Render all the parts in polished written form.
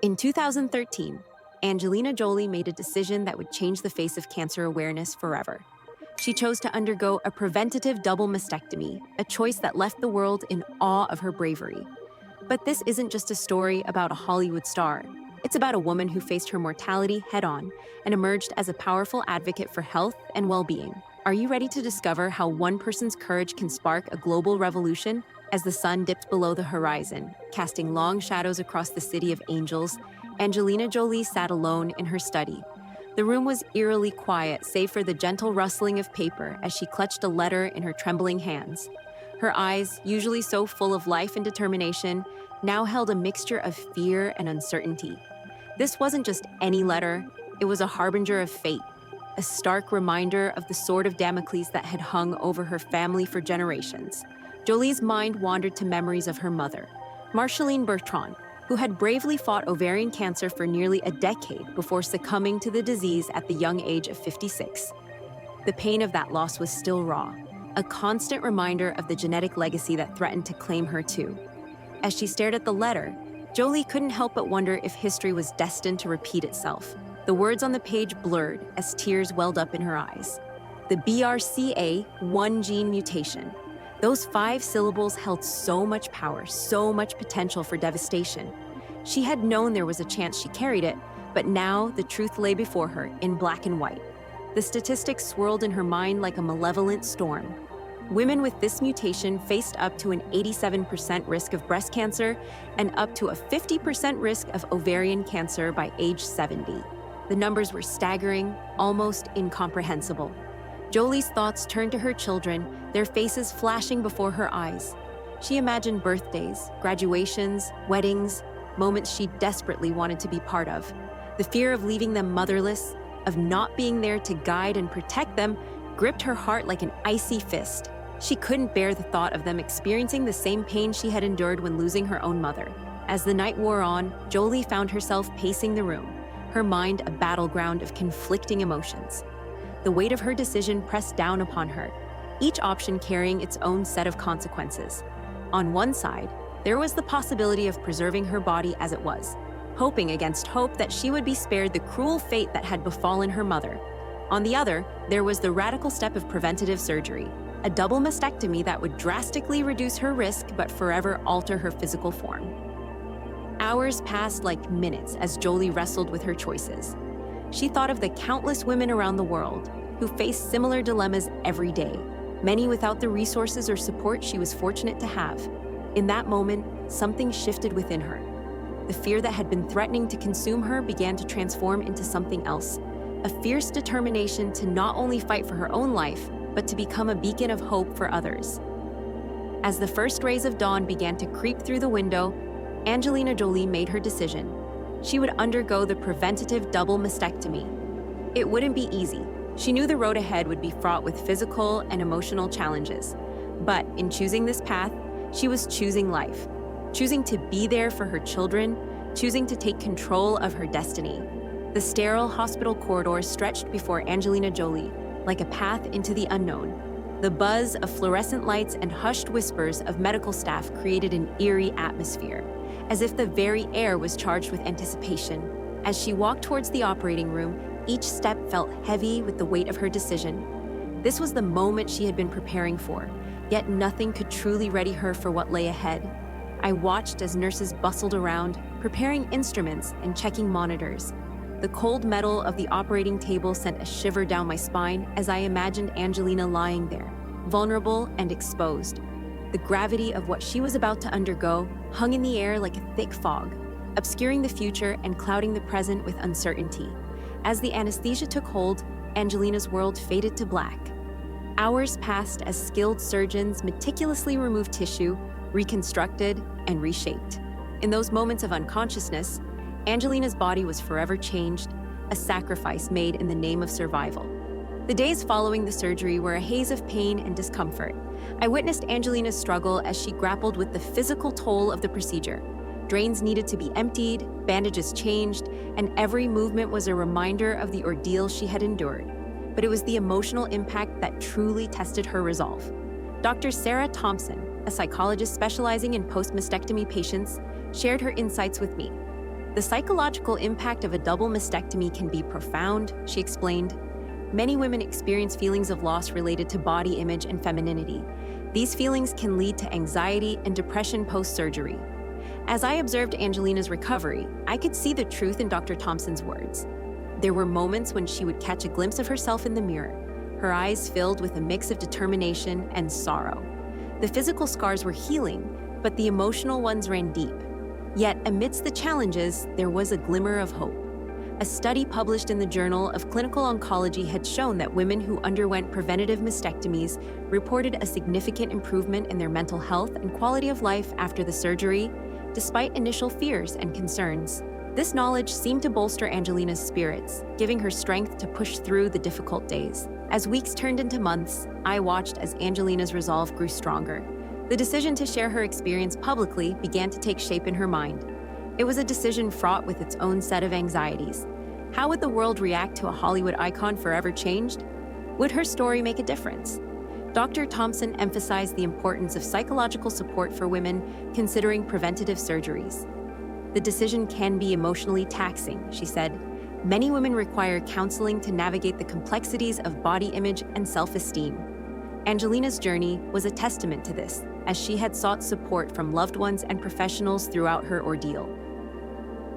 In 2013, Angelina Jolie made a decision that would change the face of cancer awareness forever. She chose to undergo a preventative double mastectomy, a choice that left the world in awe of her bravery. But this isn't just a story about a Hollywood star. It's about a woman who faced her mortality head-on and emerged as a powerful advocate for health and well-being. Are you ready to discover how one person's courage can spark a global revolution? As the sun dipped below the horizon, casting long shadows across the city of angels, Angelina Jolie sat alone in her study. The room was eerily quiet, save for the gentle rustling of paper as she clutched a letter in her trembling hands. Her eyes, usually so full of life and determination, now held a mixture of fear and uncertainty. This wasn't just any letter, it was a harbinger of fate, a stark reminder of the sword of Damocles that had hung over her family for generations. Jolie's mind wandered to memories of her mother, Marceline Bertrand, who had bravely fought ovarian cancer for nearly a decade before succumbing to the disease at the young age of 56. The pain of that loss was still raw, a constant reminder of the genetic legacy that threatened to claim her too. As she stared at the letter, Jolie couldn't help but wonder if history was destined to repeat itself. The words on the page blurred as tears welled up in her eyes. The BRCA1 gene mutation. Those 5 syllables held so much power, so much potential for devastation. She had known there was a chance she carried it, but now the truth lay before her in black and white. The statistics swirled in her mind like a malevolent storm. Women with this mutation faced up to an 87% risk of breast cancer and up to a 50% risk of ovarian cancer by age 70. The numbers were staggering, almost incomprehensible. Jolie's thoughts turned to her children, their faces flashing before her eyes. She imagined birthdays, graduations, weddings, moments she desperately wanted to be part of. The fear of leaving them motherless, of not being there to guide and protect them, gripped her heart like an icy fist. She couldn't bear the thought of them experiencing the same pain she had endured when losing her own mother. As the night wore on, Jolie found herself pacing the room, her mind a battleground of conflicting emotions. The weight of her decision pressed down upon her, each option carrying its own set of consequences. On one side, there was the possibility of preserving her body as it was, hoping against hope that she would be spared the cruel fate that had befallen her mother. On the other, there was the radical step of preventative surgery, a double mastectomy that would drastically reduce her risk but forever alter her physical form. Hours passed like minutes as Jolie wrestled with her choices. She thought of the countless women around the world who face similar dilemmas every day, many without the resources or support she was fortunate to have. In that moment, something shifted within her. The fear that had been threatening to consume her began to transform into something else, a fierce determination to not only fight for her own life, but to become a beacon of hope for others. As the first rays of dawn began to creep through the window, Angelina Jolie made her decision. She would undergo the preventative double mastectomy. It wouldn't be easy. She knew the road ahead would be fraught with physical and emotional challenges. But in choosing this path, she was choosing life, choosing to be there for her children, choosing to take control of her destiny. The sterile hospital corridor stretched before Angelina Jolie, like a path into the unknown. The buzz of fluorescent lights and hushed whispers of medical staff created an eerie atmosphere, as if the very air was charged with anticipation. As she walked towards the operating room, each step felt heavy with the weight of her decision. This was the moment she had been preparing for, yet nothing could truly ready her for what lay ahead. I watched as nurses bustled around, preparing instruments and checking monitors. The cold metal of the operating table sent a shiver down my spine as I imagined Angelina lying there, vulnerable and exposed. The gravity of what she was about to undergo hung in the air like a thick fog, obscuring the future and clouding the present with uncertainty. As the anesthesia took hold, Angelina's world faded to black. Hours passed as skilled surgeons meticulously removed tissue, reconstructed, and reshaped. In those moments of unconsciousness, Angelina's body was forever changed, a sacrifice made in the name of survival. The days following the surgery were a haze of pain and discomfort. I witnessed Angelina's struggle as she grappled with the physical toll of the procedure. Drains needed to be emptied, bandages changed, and every movement was a reminder of the ordeal she had endured. But it was the emotional impact that truly tested her resolve. Dr. Sarah Thompson, a psychologist specializing in post-mastectomy patients, shared her insights with me. The psychological impact of a double mastectomy can be profound, she explained. Many women experience feelings of loss related to body image and femininity. These feelings can lead to anxiety and depression post-surgery. As I observed Angelina's recovery, I could see the truth in Dr. Thompson's words. There were moments when she would catch a glimpse of herself in the mirror, her eyes filled with a mix of determination and sorrow. The physical scars were healing, but the emotional ones ran deep. Yet, amidst the challenges, there was a glimmer of hope. A study published in the Journal of Clinical Oncology had shown that women who underwent preventative mastectomies reported a significant improvement in their mental health and quality of life after the surgery, despite initial fears and concerns. This knowledge seemed to bolster Angelina's spirits, giving her strength to push through the difficult days. As weeks turned into months, I watched as Angelina's resolve grew stronger. The decision to share her experience publicly began to take shape in her mind. It was a decision fraught with its own set of anxieties. How would the world react to a Hollywood icon forever changed? Would her story make a difference? Dr. Thompson emphasized the importance of psychological support for women considering preventative surgeries. The decision can be emotionally taxing, she said. Many women require counseling to navigate the complexities of body image and self-esteem. Angelina's journey was a testament to this, as she had sought support from loved ones and professionals throughout her ordeal.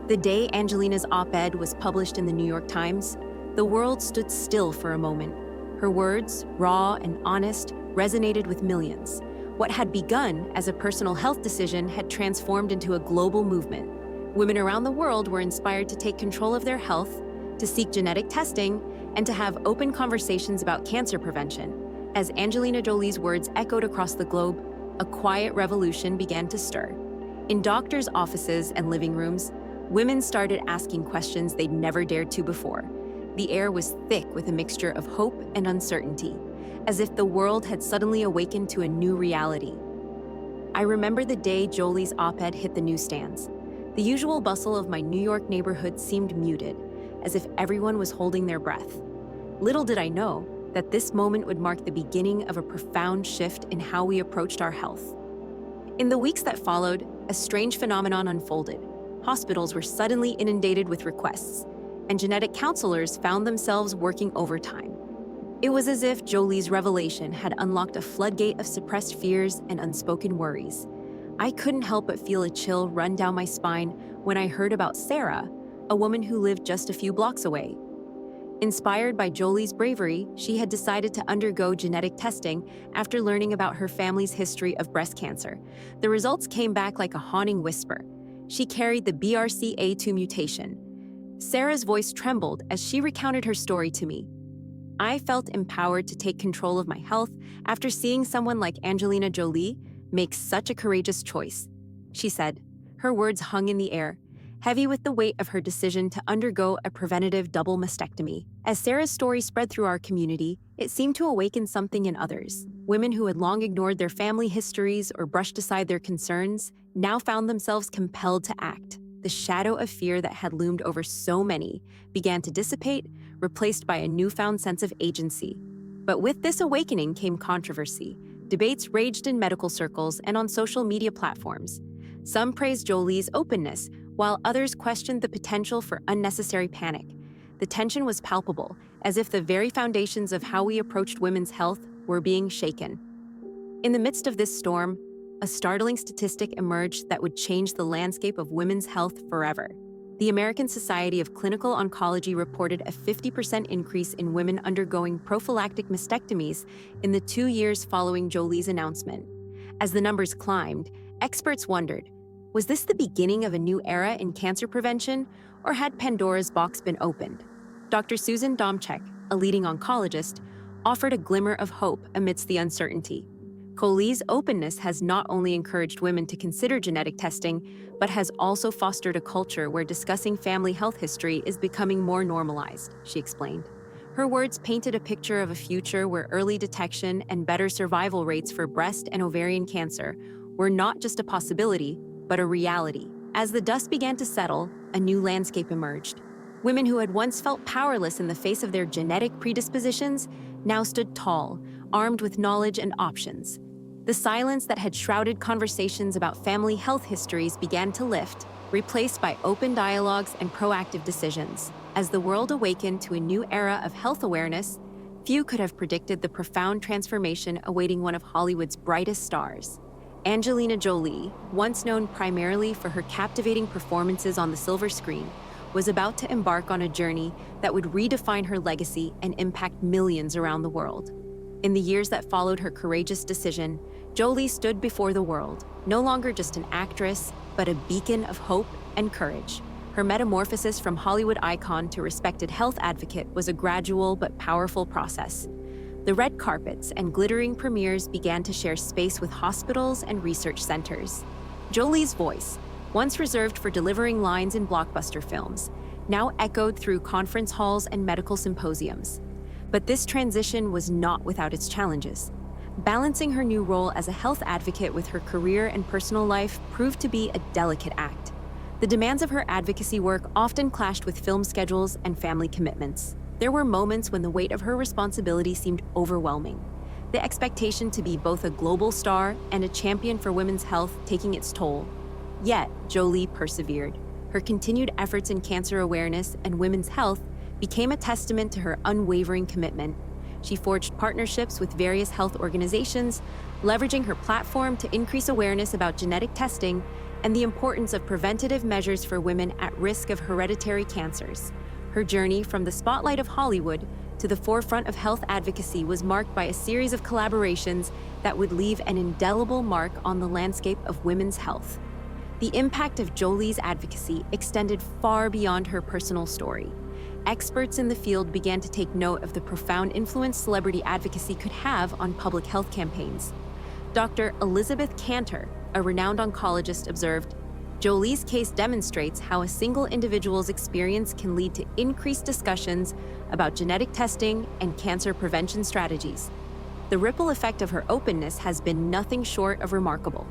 The day Angelina's op-ed was published in the New York Times, the world stood still for a moment. Her words, raw and honest, resonated with millions. What had begun as a personal health decision had transformed into a global movement. Women around the world were inspired to take control of their health, to seek genetic testing, and to have open conversations about cancer prevention. As Angelina Jolie's words echoed across the globe, a quiet revolution began to stir. In doctors' offices and living rooms, women started asking questions they'd never dared to before. The air was thick with a mixture of hope and uncertainty, as if the world had suddenly awakened to a new reality. I remember the day Jolie's op-ed hit the newsstands. The usual bustle of my New York neighborhood seemed muted, as if everyone was holding their breath. Little did I know that this moment would mark the beginning of a profound shift in how we approached our health. In the weeks that followed, a strange phenomenon unfolded. Hospitals were suddenly inundated with requests, and genetic counselors found themselves working overtime. It was as if Jolie's revelation had unlocked a floodgate of suppressed fears and unspoken worries. I couldn't help but feel a chill run down my spine when I heard about Sarah, a woman who lived just a few blocks away. Inspired by Jolie's bravery, she had decided to undergo genetic testing after learning about her family's history of breast cancer. The results came back like a haunting whisper. She carried the BRCA2 mutation. Sarah's voice trembled as she recounted her story to me. I felt empowered to take control of my health after seeing someone like Angelina Jolie make such a courageous choice, she said. Her words hung in the air, heavy with the weight of her decision to undergo a preventative double mastectomy. As Sarah's story spread through our community, it seemed to awaken something in others. Women who had long ignored their family histories or brushed aside their concerns now found themselves compelled to act. The shadow of fear that had loomed over so many began to dissipate, replaced by a newfound sense of agency. But with this awakening came controversy. Debates raged in medical circles and on social media platforms. Some praised Jolie's openness, while others questioned the potential for unnecessary panic. The tension was palpable, as if the very foundations of how we approached women's health were being shaken. In the midst of this storm, a startling statistic emerged that would change the landscape of women's health forever. The American Society of Clinical Oncology reported a 50% increase in women undergoing prophylactic mastectomies in the 2 years following Jolie's announcement. As the numbers climbed, experts wondered, was this the beginning of a new era in cancer prevention, or had Pandora's box been opened? Dr. Susan Domchek, a leading oncologist, offered a glimmer of hope amidst the uncertainty. Jolie's openness has not only encouraged women to consider genetic testing, but has also fostered a culture where discussing family health history is becoming more normalized, she explained. Her words painted a picture of a future where early detection and better survival rates for breast and ovarian cancer were not just a possibility, but a reality. As the dust began to settle, a new landscape emerged. Women who had once felt powerless in the face of their genetic predispositions now stood tall, armed with knowledge and options. The silence that had shrouded conversations about family health histories began to lift, replaced by open dialogues and proactive decisions. As the world awakened to a new era of health awareness, few could have predicted the profound transformation awaiting one of Hollywood's brightest stars. Angelina Jolie, once known primarily for her captivating performances on the silver screen, was about to embark on a journey that would redefine her legacy and impact millions around the world. In the years that followed her courageous decision, Jolie stood before the world, no longer just an actress, but a beacon of hope and courage. Her metamorphosis from Hollywood icon to respected health advocate was a gradual but powerful process. The red carpets and glittering premieres began to share space with hospitals and research centers. Jolie's voice, once reserved for delivering lines in blockbuster films, now echoed through conference halls and medical symposiums. But this transition was not without its challenges. Balancing her new role as a health advocate with her career and personal life proved to be a delicate act. The demands of her advocacy work often clashed with film schedules and family commitments. There were moments when the weight of her responsibility seemed overwhelming, the expectation to be both a global star and a champion for women's health taking its toll. Yet, Jolie persevered. Her continued efforts in cancer awareness and women's health became a testament to her unwavering commitment. She forged partnerships with various health organizations, leveraging her platform to increase awareness about genetic testing and the importance of preventative measures for women at risk of hereditary cancers. Her journey from the spotlight of Hollywood to the forefront of health advocacy was marked by a series of collaborations that would leave an indelible mark on the landscape of women's health. The impact of Jolie's advocacy extended far beyond her personal story. Experts in the field began to take note of the profound influence celebrity advocacy could have on public health campaigns. Dr. Elizabeth Cantor, a renowned oncologist, observed, "Jolie's case demonstrates how a single individual's experience can lead to increased discussions about genetic testing and cancer prevention strategies. The ripple effect of her openness has been nothing short of remarkable."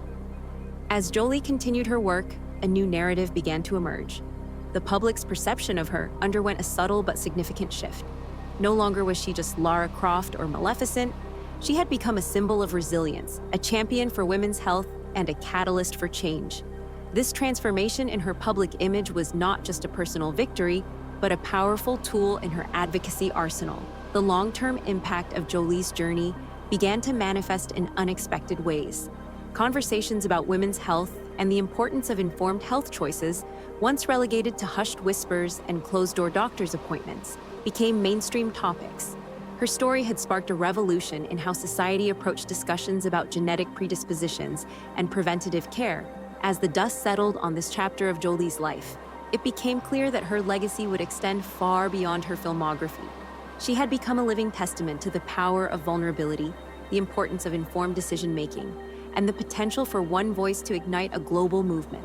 As Jolie continued her work, a new narrative began to emerge. The public's perception of her underwent a subtle but significant shift. No longer was she just Lara Croft or Maleficent. She had become a symbol of resilience, a champion for women's health, and a catalyst for change. This transformation in her public image was not just a personal victory, but a powerful tool in her advocacy arsenal. The long-term impact of Jolie's journey began to manifest in unexpected ways. Conversations about women's health and the importance of informed health choices, once relegated to hushed whispers and closed-door doctor's appointments, became mainstream topics. Her story had sparked a revolution in how society approached discussions about genetic predispositions and preventative care. As the dust settled on this chapter of Jolie's life, it became clear that her legacy would extend far beyond her filmography. She had become a living testament to the power of vulnerability, the importance of informed decision-making, and the potential for one voice to ignite a global movement.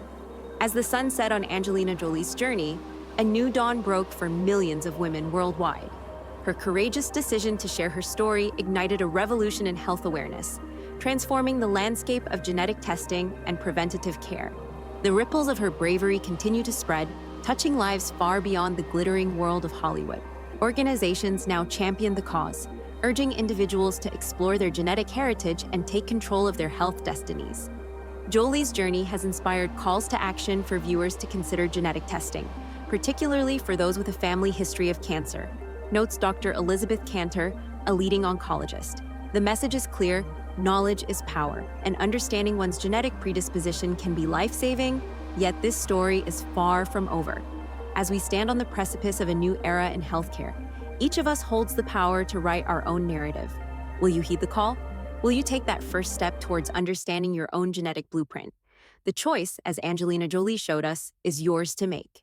As the sun set on Angelina Jolie's journey, a new dawn broke for millions of women worldwide. Her courageous decision to share her story ignited a revolution in health awareness, transforming the landscape of genetic testing and preventative care. The ripples of her bravery continue to spread, touching lives far beyond the glittering world of Hollywood. Organizations now champion the cause, urging individuals to explore their genetic heritage and take control of their health destinies. Jolie's journey has inspired calls to action for viewers to consider genetic testing, particularly for those with a family history of cancer, notes Dr. Elizabeth Cantor, a leading oncologist. The message is clear: knowledge is power, and understanding one's genetic predisposition can be life-saving, yet this story is far from over. As we stand on the precipice of a new era in healthcare, each of us holds the power to write our own narrative. Will you heed the call? Will you take that first step towards understanding your own genetic blueprint? The choice, as Angelina Jolie showed us, is yours to make.